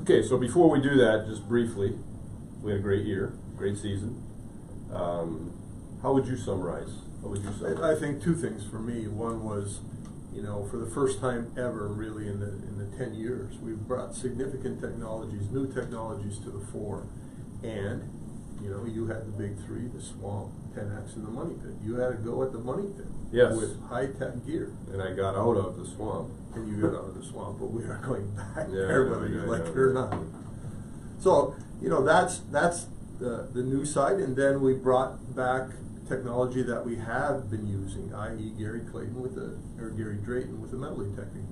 Okay, so before we do that, just briefly, we had a great year, great season. How would you summarize? I think two things for me. One was, you know, for the first time ever, really in the 10 years, we've brought significant technologies, new technologies to the fore, and you know, you had the big three: the swamp, 10X, and the money pit. You had to go at the money pit, yes, with high-tech gear, and I got out of the swamp. And you got out of the swamp, but we are going back Yeah, there, whether you like it or not. So, you know, that's the new side, and then we brought back technology that we have been using, i.e. Gary Drayton with the metal detecting,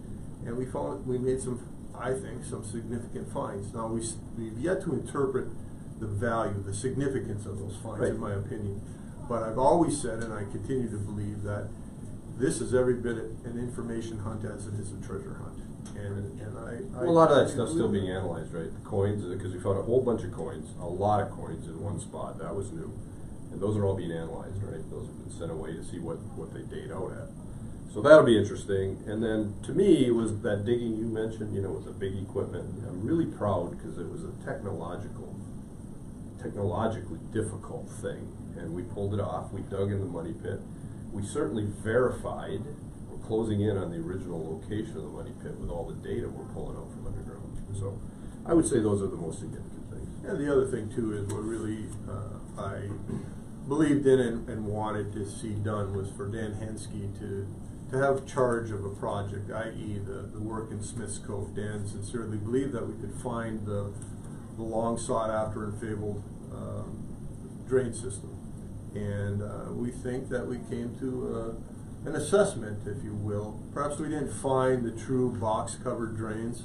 and we made some, I think, some significant finds. Now we've yet to interpret the value, the significance of those finds, in my opinion. But I've always said, and I continue to believe, that this is every bit an information hunt as it is a treasure hunt. And well, a lot of that stuff's still being analyzed, right? The coins, because we found a whole bunch of coins, a lot of coins in one spot. That was new. And those are all being analyzed, right? Those have been sent away to see what they date out at. So that'll be interesting. And then to me, it was that digging you mentioned, you know, with the big equipment. I'm really proud because it was a technologically difficult thing. And we pulled it off. We dug in the money pit. We certainly verified, we're closing in on the original location of the money pit with all the data we're pulling out from underground. So I would say those are the most significant things. And the other thing too is what really I believed in and wanted to see done was for Dan Henske to have charge of a project, i.e. the work in Smith's Cove. Dan sincerely believed that we could find the long sought after and fabled drain system. And we think that we came to an assessment, if you will. Perhaps we didn't find the true box-covered drains,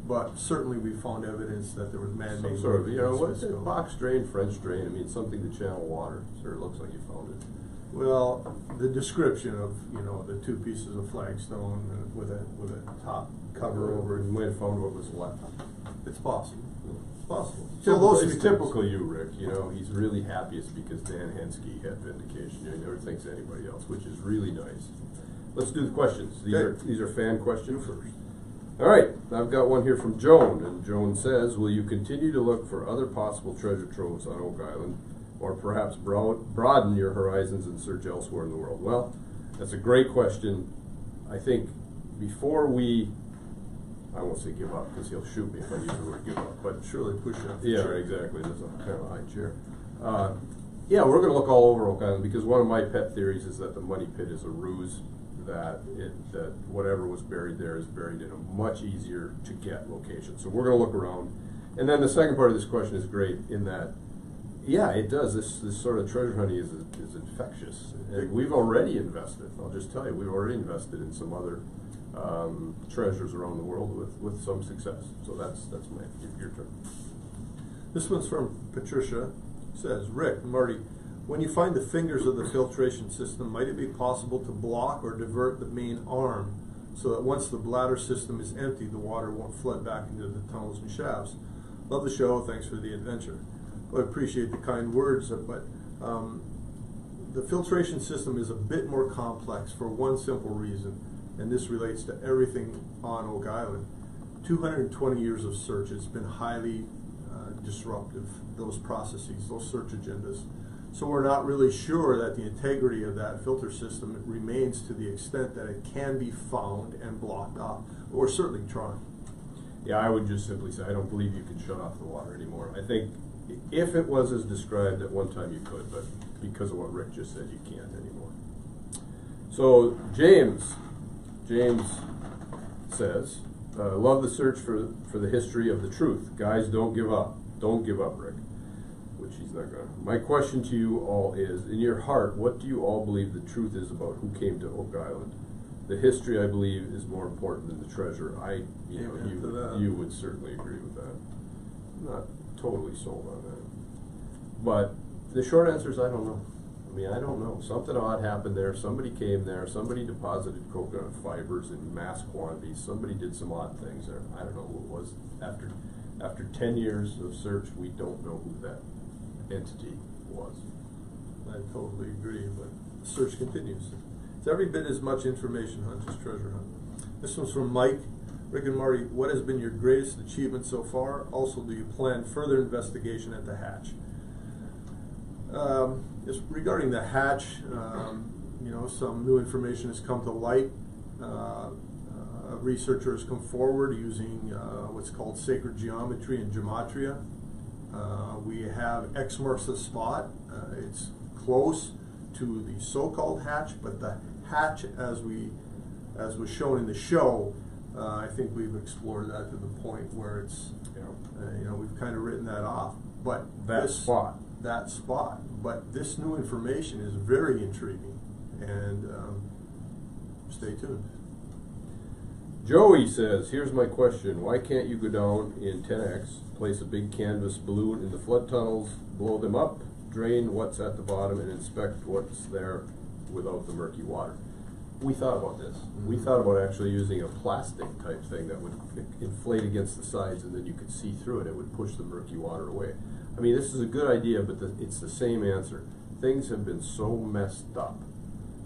but certainly we found evidence that there was man-made. Some sort of, you know, what's a box drain, French drain? I mean, something to channel water. Sure, it looks like you found it. Well, the description of, you know, the two pieces of flagstone with a top cover over it. You might have found what was left. It's possible. Possible. So those are typical you, Rick. You know, he's really happiest because Dan Henske had vindication. He never thinks anybody else, which is really nice. Let's do the questions. These are fan questions first. All right, I've got one here from Joan, and Joan says, will you continue to look for other possible treasure troves on Oak Island, or perhaps broaden your horizons and search elsewhere in the world? Well, that's a great question. I think before we, I won't say give up because he'll shoot me if I use the word give up, but surely push up. Yeah, exactly. There's a kind of a high chair. Yeah, we're going to look all over Oak Island because one of my pet theories is that the money pit is a ruse, that whatever was buried there is buried in a much easier to get location. So we're going to look around. And then the second part of this question is great in that, yeah, it does. This sort of treasure hunting is infectious. And we've already invested. I'll just tell you, we've already invested in some other treasures around the world with some success. So that's your turn. This one's from Patricia. It says, Rick, Marty, when you find the fingers of the filtration system, might it be possible to block or divert the main arm so that once the bladder system is empty, the water won't flood back into the tunnels and shafts? Love the show. Thanks for the adventure. Well, I appreciate the kind words, but the filtration system is a bit more complex for one simple reason, and this relates to everything on Oak Island. 220 years of search. It's been highly disruptive, those processes, those search agendas. So we're not really sure that the integrity of that filter system remains to the extent that it can be found and blocked off. But we're certainly trying. Yeah, I would just simply say I don't believe you can shut off the water anymore. I think if it was as described at one time you could, but because of what Rick just said, you can't anymore. So James says, love the search for the history of the truth. Guys, don't give up. Don't give up, Rick. Which he's not going to. My question to you all is, in your heart, what do you all believe the truth is about who came to Oak Island? The history, I believe, is more important than the treasure. You would certainly agree with that. I'm not totally sold on that. But the short answer is I don't know. I mean, I don't know. Something odd happened there. Somebody came there. Somebody deposited coconut fibers in mass quantities. Somebody did some odd things there. I don't know who it was. After 10 years of search, we don't know who that entity was. I totally agree, but the search continues. It's every bit as much information hunt as treasure hunt. This one's from Mike. Rick and Marty, what has been your greatest achievement so far? Also, do you plan further investigation at the hatch? Regarding the hatch, some new information has come to light. A researcher has come forward using what's called sacred geometry and gematria. We have X marks the spot. It's close to the so-called hatch, but the hatch, as was shown in the show, I think we've explored that to the point where it's, we've kind of written that off. But that spot. But this new information is very intriguing, and stay tuned. Joey says, here's my question. Why can't you go down in 10X, place a big canvas balloon in the flood tunnels, blow them up, drain what's at the bottom, and inspect what's there without the murky water? We thought about this. We thought about actually using a plastic type thing that would inflate against the sides, and then you could see through it. It would push the murky water away. I mean, this is a good idea, but it's the same answer. Things have been so messed up,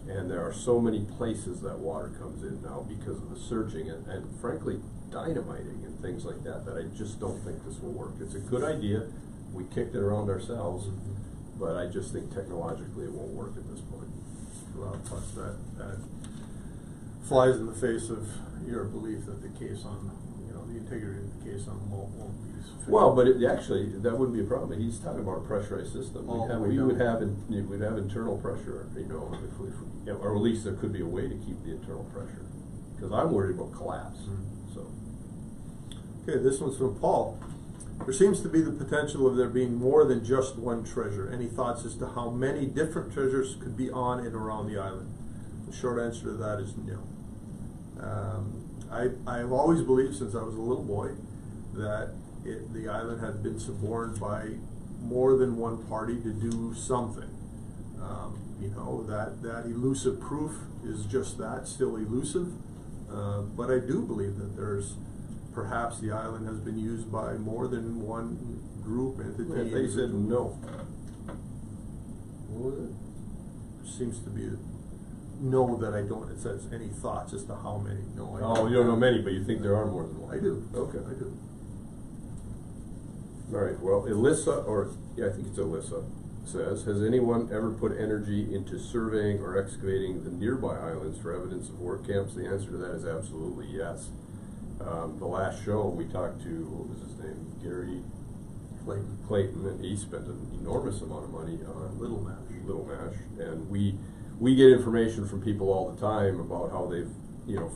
and there are so many places that water comes in now because of the searching and frankly, dynamiting and things like that, that I just don't think this will work. It's a good idea. We kicked it around ourselves, but I just think technologically it won't work at this point. Well, plus that flies in the face of your belief that the caisson, the integrity of the caisson won't be sufficient. Well, but actually, that wouldn't be a problem. He's talking about a pressurized system. We would have internal pressure, or at least there could be a way to keep the internal pressure. Because I'm worried about collapse. So. Okay, this one's from Paul. There seems to be the potential of there being more than just one treasure. Any thoughts as to how many different treasures could be on and around the island? The short answer to that is no. I've always believed since I was a little boy that the island had been suborned by more than one party to do something. That elusive proof is just that, still elusive. But I do believe that there's perhaps the island has been used by more than one group, entity. They said no. What was it? There seems to be no that I don't. It says any thoughts as to how many. No, I don't. You don't know many, but you think there are more than one. I do. Okay. I do. All right. Well, I think it's Alyssa, says, has anyone ever put energy into surveying or excavating the nearby islands for evidence of work camps? The answer to that is absolutely yes. The last show we talked to, what was his name? Gary Clayton, and he spent an enormous amount of money on Little Mash, and we get information from people all the time about how they've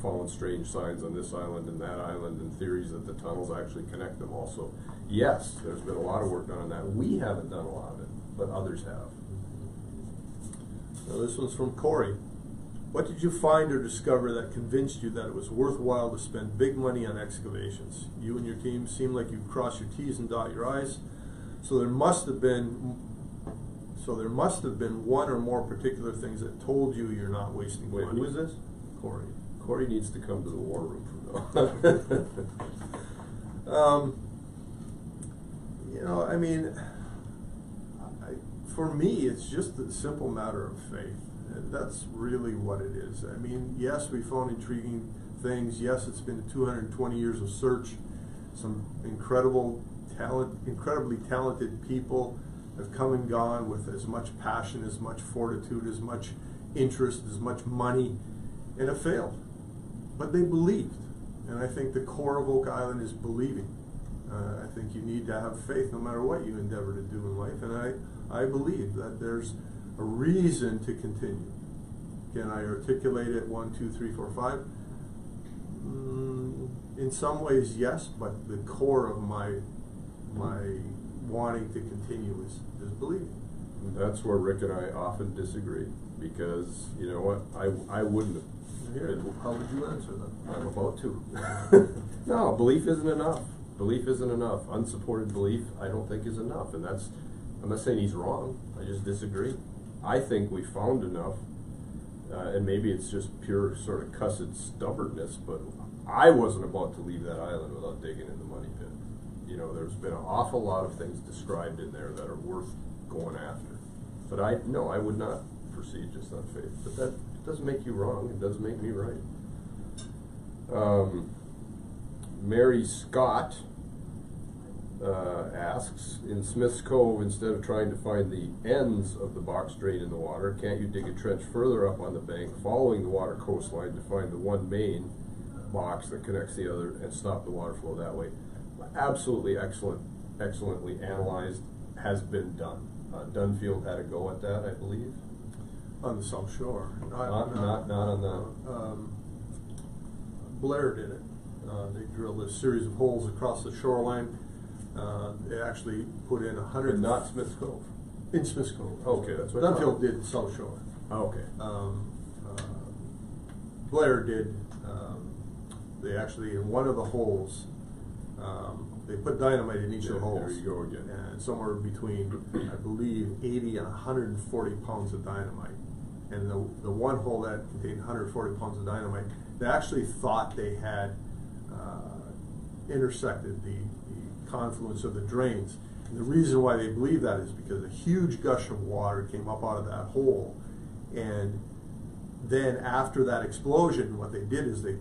found strange signs on this island and that island, and theories that the tunnels actually connect them all. So yes, there's been a lot of work done on that. We haven't done a lot of it, but others have. Now this one's from Corey. What did you find or discover that convinced you that it was worthwhile to spend big money on excavations? You and your team seem like you crossed your T's and dot your I's. So there must have been one or more particular things that told you you're not wasting money. Who is this? Corey. Corey needs to come to the war room from now. For me, it's just a simple matter of faith. And that's really what it is. I mean, yes, we found intriguing things. Yes, it's been 220 years of search. Some incredibly talented people have come and gone with as much passion, as much fortitude, as much interest, as much money, and it failed. But they believed. And I think the core of Oak Island is believing. I think you need to have faith no matter what you endeavor to do in life. And I believe that there's a reason to continue. Can I articulate it 1, 2, 3, 4, 5? In some ways, yes, but the core of my wanting to continue is believing. That's where Rick and I often disagree, because you know what, I wouldn't have. How would you answer that? I'm about to. No, belief isn't enough. Belief isn't enough. Unsupported belief, I don't think, is enough. And I'm not saying he's wrong. I just disagree. I think we found enough, and maybe it's just pure sort of cussed stubbornness, but I wasn't about to leave that island without digging in the money pit. There's been an awful lot of things described in there that are worth going after. But I would not proceed just on faith. But that doesn't make you wrong. It doesn't make me right. Mary Scott asks, in Smith's Cove, instead of trying to find the ends of the box drain in the water, can't you dig a trench further up on the bank, following the water coastline, to find the one main box that connects the other and stop the water flow that way? Absolutely excellently analyzed, has been done. Dunfield had a go at that, I believe. On the South Shore. Not on the... Blair did it. They drilled a series of holes across the shoreline. They actually put in 100... But not Smith's Cove. In Smith's Cove. Okay, that's what I Dunfield thought. did South Shore. Okay. Blair did, they actually, in one of the holes, they put dynamite in each of the holes. There you go again. And somewhere between, I believe, 80 and 140 pounds of dynamite. And the one hole that contained 140 pounds of dynamite, they actually thought they had intersected the confluence of the drains. And the reason why they believe that is because a huge gush of water came up out of that hole. And then after that explosion, what they did is they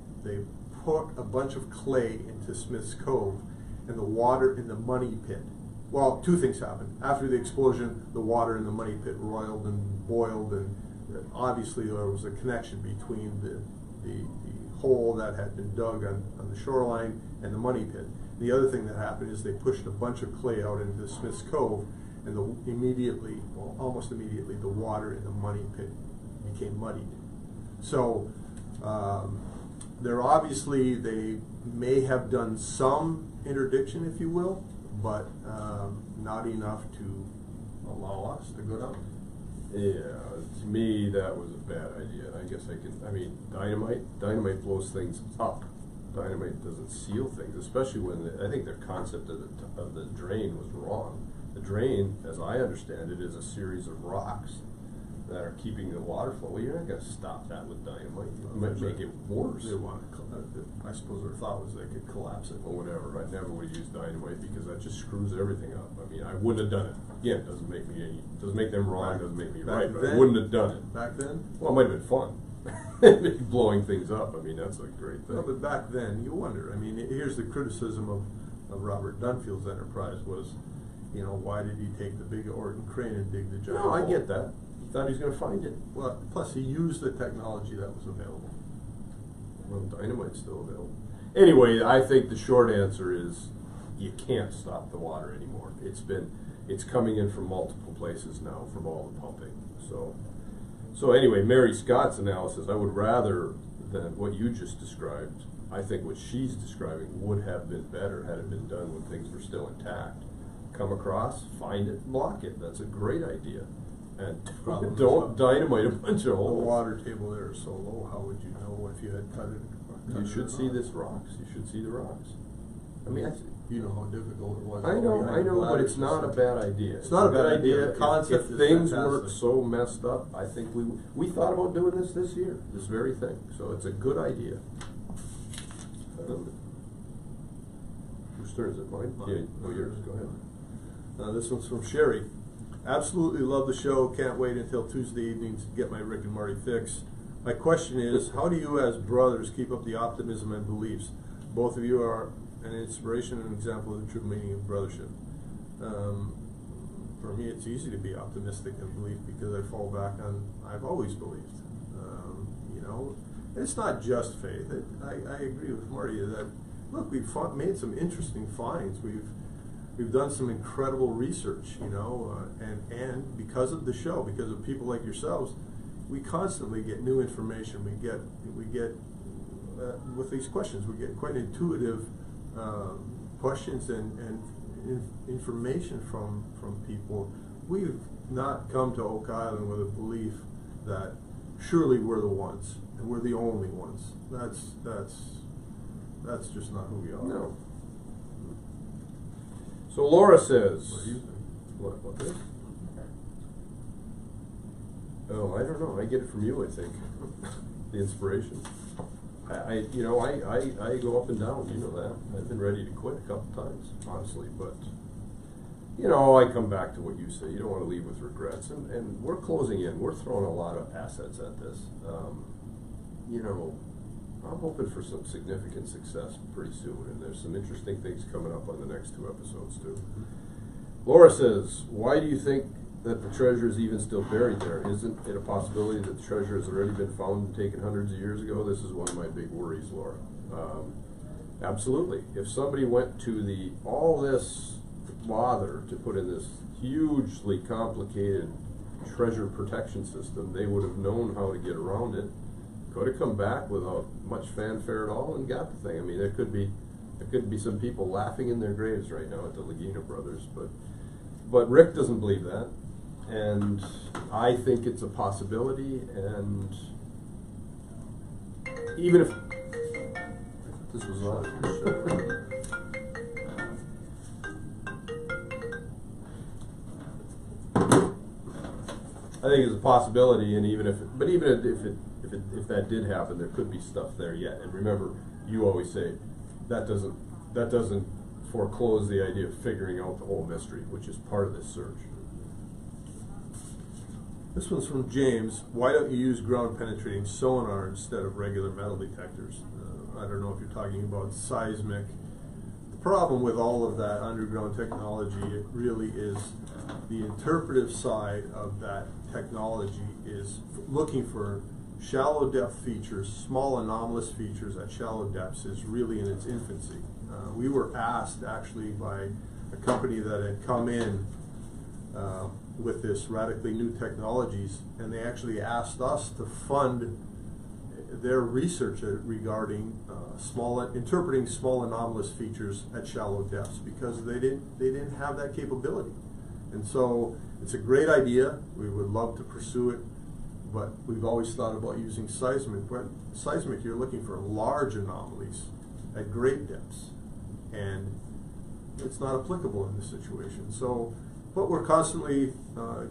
put a bunch of clay into Smith's Cove, and the water in the money pit. Well, two things happened. After the explosion, the water in the money pit roiled and boiled, and obviously there was a connection between the hole that had been dug on the shoreline and the money pit. The other thing that happened is they pushed a bunch of clay out into Smith's Cove, and almost immediately, the water in the money pit became muddied. So they may have done some interdiction, if you will, but not enough to allow us to go down. Yeah, to me that was a bad idea. I guess dynamite blows things up. Dynamite doesn't seal things, especially when I think their concept of the drain was wrong. The drain, as I understand it, is a series of rocks that are keeping the water flow. Well, you're not going to stop that with dynamite. It might make it worse. I suppose their thought was they could collapse it. Or whatever. I never would use dynamite because that just screws everything up. I mean, I wouldn't have done it. Again, it doesn't make them wrong, doesn't make me right, but I wouldn't have done it. Back then? Well, it might have been fun. Blowing things up. I mean, that's a great thing. No, but back then, you wonder. I mean, here's the criticism of Robert Dunfield's enterprise was, why did he take the big Orton crane and dig the giant hole? No, I get that. He thought he was going to find it. Well, plus he used the technology that was available. Well, dynamite's still available. Anyway, I think the short answer is you can't stop the water anymore. It's coming in from multiple places now from all the pumping. So anyway, Mary Scott's analysis, I would rather than what you just described. I think what she's describing would have been better had it been done when things were still intact. Come across, find it, block it. That's a great idea. And don't dynamite a bunch of holes. The water table there is so low, how would you know if you had cut it? You should see these rocks. You should see the rocks. I mean, you know how difficult it was. I know, but it's not a bad idea. It's not a bad idea. The concept if things weren't so messed up, I think we thought about doing this year, this very thing. So it's a good idea. Whose turn is it? Mine? Yeah, yours. Go ahead. This one's from Sherry. Absolutely love the show. Can't wait until Tuesday evening to get my Rick and Marty fix. My question is, how do you as brothers keep up the optimism and beliefs? Both of you are an inspiration and an example of the true meaning of brothership. For me, it's easy to be optimistic and believe because I fall back on, I've always believed. It's not just faith. I agree with Marty that, look, we've made some interesting finds. We've done some incredible research, and because of the show, because of people like yourselves, we constantly get new information. We get with these questions, we get quite intuitive questions and information from people. We've not come to Oak Island with a belief that surely we're the ones and we're the only ones. That's just not who we are. No. So Laura says, What do you think? What this? Oh, I don't know. I get it from you, I think. The inspiration. I go up and down, you know that. I've been ready to quit a couple times, honestly, but I come back to what you say. You don't want to leave with regrets, and we're closing in. We're throwing a lot of assets at this. I'm hoping for some significant success pretty soon, and there's some interesting things coming up on the next 2 episodes too. Laura says, why do you think that the treasure is even still buried there? Isn't it a possibility that the treasure has already been found and taken hundreds of years ago? This is one of my big worries, Laura. Absolutely. If somebody went to all this bother to put in this hugely complicated treasure protection system, they would have known how to get around it. Could have come back without much fanfare at all and got the thing. I mean, there could be some people laughing in their graves right now at the Lagina brothers, but Rick doesn't believe that, and I think it's a possibility. And even if this was on. I think it's a possibility, and even if that did happen, there could be stuff there yet. And remember, you always say that doesn't foreclose the idea of figuring out the whole mystery, which is part of this search. This one's from James. Why don't you use ground penetrating sonar instead of regular metal detectors? I don't know if you're talking about seismic. The problem with all of that underground technology, it really is the interpretive side of that technology is looking for shallow depth features, small anomalous features at shallow depths is really in its infancy. We were asked actually by a company that had come in with this radically new technologies, and they actually asked us to fund their research regarding interpreting small anomalous features at shallow depths, because they didn't have that capability. And so it's a great idea. We would love to pursue it, but we've always thought about using seismic. But seismic, you're looking for large anomalies at great depths, and it's not applicable in this situation. So, but we're constantly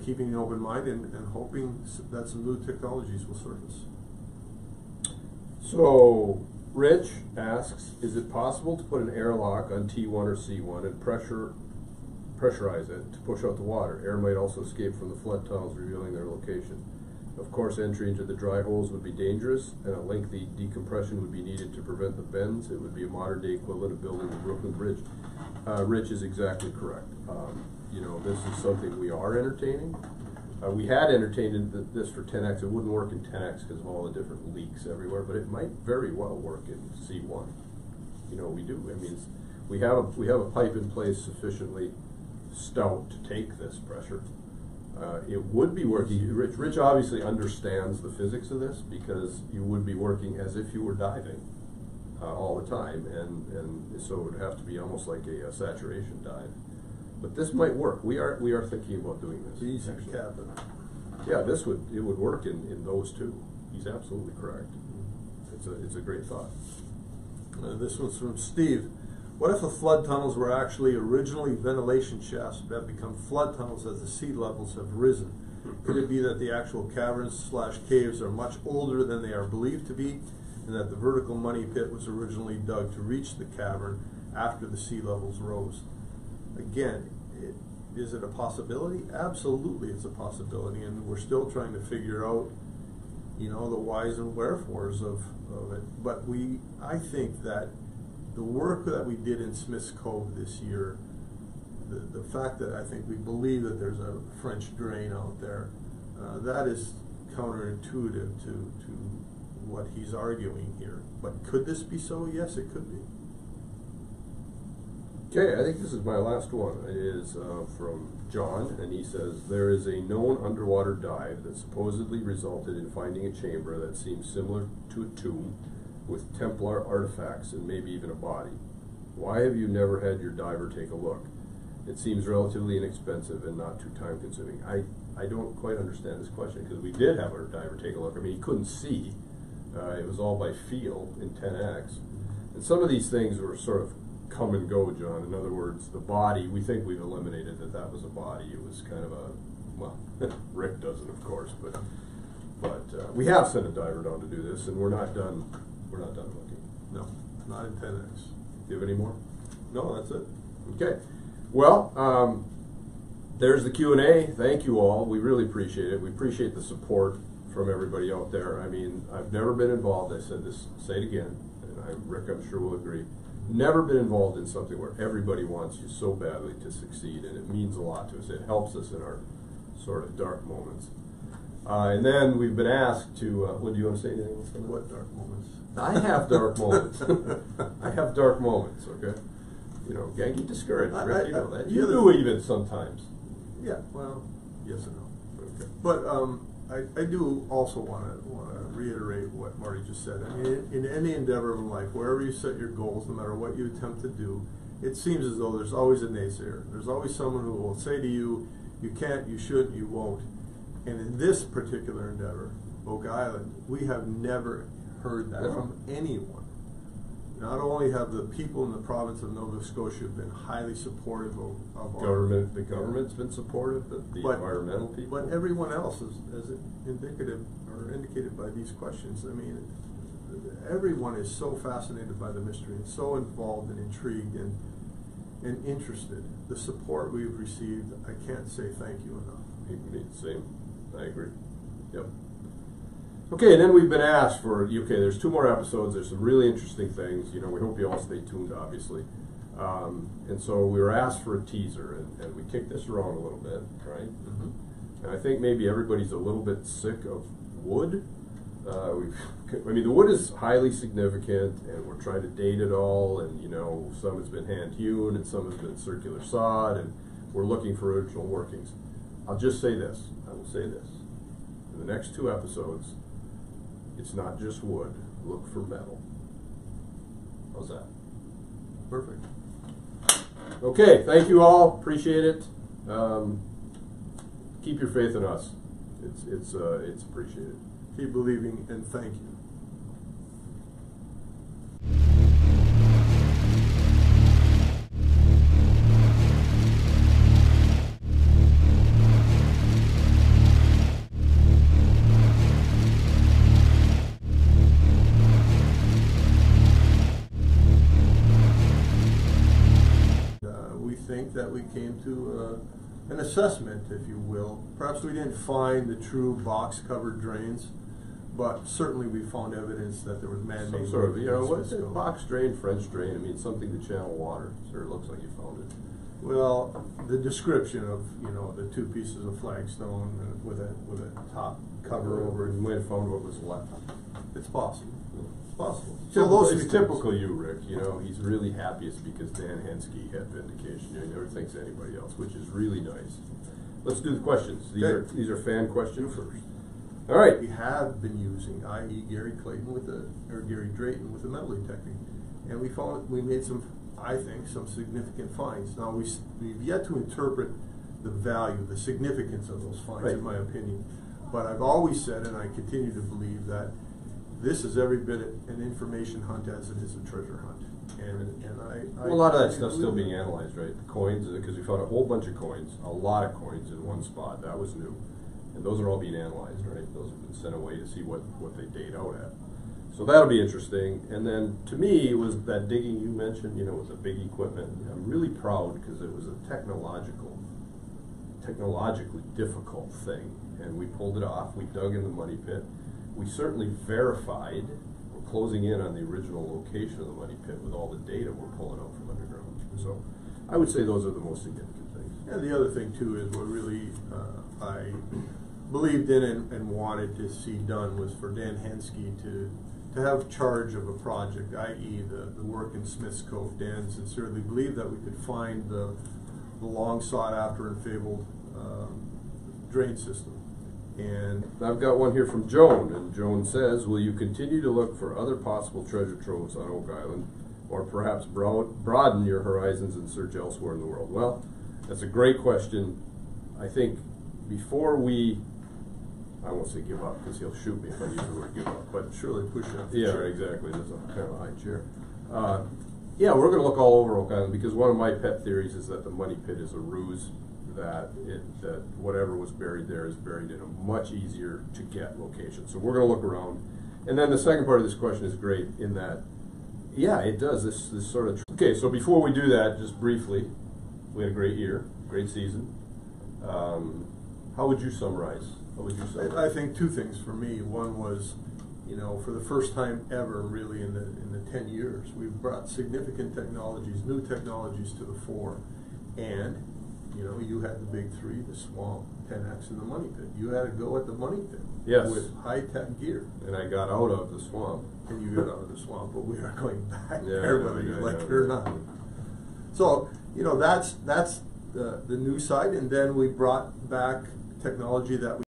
keeping an open mind and hoping that some new technologies will surface. So, Rich asks, is it possible to put an airlock on T1 or C1 and pressurize it to push out the water? Air might also escape from the flood tunnels, revealing their location. Of course, entry into the dry holes would be dangerous, and a lengthy decompression would be needed to prevent the bends. It would be a modern-day equivalent of building the Brooklyn Bridge. Rich is exactly correct. You know, this is something we are entertaining. We had entertained this for 10X. It wouldn't work in 10X because of all the different leaks everywhere, but it might very well work in C1. You know, we do. I mean, we have a pipe in place sufficiently stout to take this pressure. It would be working. Rich obviously understands the physics of this, because you would be working as if you were diving all the time, and so it would have to be almost like a saturation dive. But this might work. We are thinking about doing this. Easy cabin. Yeah, it would work in those two. He's absolutely correct. It's a great thought. This one's from Steve. What if the flood tunnels were actually originally ventilation shafts that have become flood tunnels as the sea levels have risen? Could it be that the actual caverns/caves are much older than they are believed to be, and that the vertical money pit was originally dug to reach the cavern after the sea levels rose? Again, is it a possibility? Absolutely, it's a possibility, and we're still trying to figure out, you know, the whys and wherefores of it. But I think that the work that we did in Smith's Cove this year, the fact that I think we believe that there's a French drain out there, that is counterintuitive to what he's arguing here. But could this be so? Yes, it could be. Okay, I think this is my last one. It is from John, and he says, there is a known underwater dive that supposedly resulted in finding a chamber that seems similar to a tomb with Templar artifacts and maybe even a body. Why have you never had your diver take a look? It seems relatively inexpensive and not too time consuming. I don't quite understand this question, because we did have our diver take a look. I mean, he couldn't see. It was all by feel in 10X. And some of these things were sort of come and go, John. In other words, the body, we think we've eliminated that was a body. It was kind of a, well, Rick doesn't, of course, but we have sent a diver down to do this, and we're not done looking. No, not in 10X. Do you have any more? No, that's it. Okay. Well, there's the Q&A. Thank you all. We really appreciate it. We appreciate the support from everybody out there. I mean, I've never been involved. I said this, say it again, and Rick, I'm sure will agree. Never been involved in something where everybody wants you so badly to succeed, and it means a lot to us. It helps us in our sort of dark moments. And then we've been asked to, what do you want to say anything else? What dark moments? I have dark moments. I have dark moments, okay? You know, can't get discouraged, Rick, you know that. You do even sometimes. Yeah, well, yes and no. Okay. But I do also want to reiterate what Marty just said. I mean, in any endeavor in life, wherever you set your goals, no matter what you attempt to do, it seems as though there's always a naysayer. There's always someone who will say to you, you can't, you shouldn't, you won't. And in this particular endeavor, Oak Island, we have never heard that from anyone. Not only have the people in the province of Nova Scotia been highly supportive of government, the government's been supportive, the environmental people. But everyone else, as indicative or indicated by these questions, I mean, everyone is so fascinated by the mystery and so involved and intrigued and interested. The support we've received, I can't say thank you enough. People need the same. I agree. Yep. Okay, and then we've been asked for, okay, there's 2 more episodes, there's some really interesting things, you know, we hope you all stay tuned, obviously. And so we were asked for a teaser, and we kicked this around a little bit, right? Mm-hmm. And I think maybe everybody's a little bit sick of wood. I mean, the wood is highly significant, and we're trying to date it all, and, you know, some has been hand-hewn, and some has been circular sawed, and we're looking for original workings. I'll just say this, I will say this. In the next 2 episodes, it's not just wood. Look for metal. How's that? Perfect. Okay, thank you all. Appreciate it. Keep your faith in us. It's appreciated. Keep believing, and thank you. That we came to an assessment, if you will. Perhaps we didn't find the true box-covered drains, but certainly we found evidence that there was man-made. Some sort of, you know, what's it? Box drain, French drain. I mean, something to channel water. Sure, it looks like you found it. Well, the description of, you know, the 2 pieces of flagstone with a top cover over it. You might have found what was left. It's possible. Possible. So it's typical you, Rick. You know, he's really happiest because Dan Hensky had vindication. He never thinks anybody else, which is really nice. Let's do the questions. These are fan questions. You first. All right. We have been using, i.e., Gary Drayton with the metal detecting, and we made some, I think, some significant finds. Now we've yet to interpret the value, the significance of those finds, in my opinion. But I've always said, and I continue to believe, that this is every bit an information hunt as it is a treasure hunt. And a lot of that stuff's still being analyzed, right? The coins, because we found a whole bunch of coins, a lot of coins in one spot. That was new. And those are all being analyzed, right? Those have been sent away to see what they date out at. So that'll be interesting. And then, to me, it was that digging you mentioned, you know, with the big equipment. I'm really proud because it was a technologically difficult thing. And we pulled it off. We dug in the money pit. We certainly verified, we're closing in on the original location of the money pit with all the data we're pulling out from underground. So I would say those are the most significant things. And the other thing too is what really I believed in and wanted to see done was for Dan Hensky to have charge of a project, i.e. the work in Smith's Cove. Dan sincerely believed that we could find the long sought after and fabled drain system. And I've got one here from Joan, and Joan says, will you continue to look for other possible treasure troves on Oak Island, or perhaps broaden your horizons and search elsewhere in the world? Well, that's a great question. I think before I won't say give up, because he'll shoot me if I use the word give up, but surely push up. Yeah, exactly. There's a kind of a high chair. Yeah, we're going to look all over Oak Island, because one of my pet theories is that the money pit is a ruse, that whatever was buried there is buried in a much easier to get location. So we're going to look around. And then the second part of this question is great in that, yeah, it does. This sort of... Okay, so before we do that, just briefly, we had a great year, great season. How would you summarize What would you say? I think two things for me. One was, you know, for the first time ever, really in the 10 years, we've brought significant technologies, new technologies to the fore, and you know, you had the big three: the swamp, 10X, and the money pit. You had to go at the money pit Yes. with high-tech gear, And I got out of the swamp. and you got out of the swamp. But we are going back Yeah, there, yeah, whether you yeah, like yeah. it or not. So you know, that's the new side, and then we brought back technology that we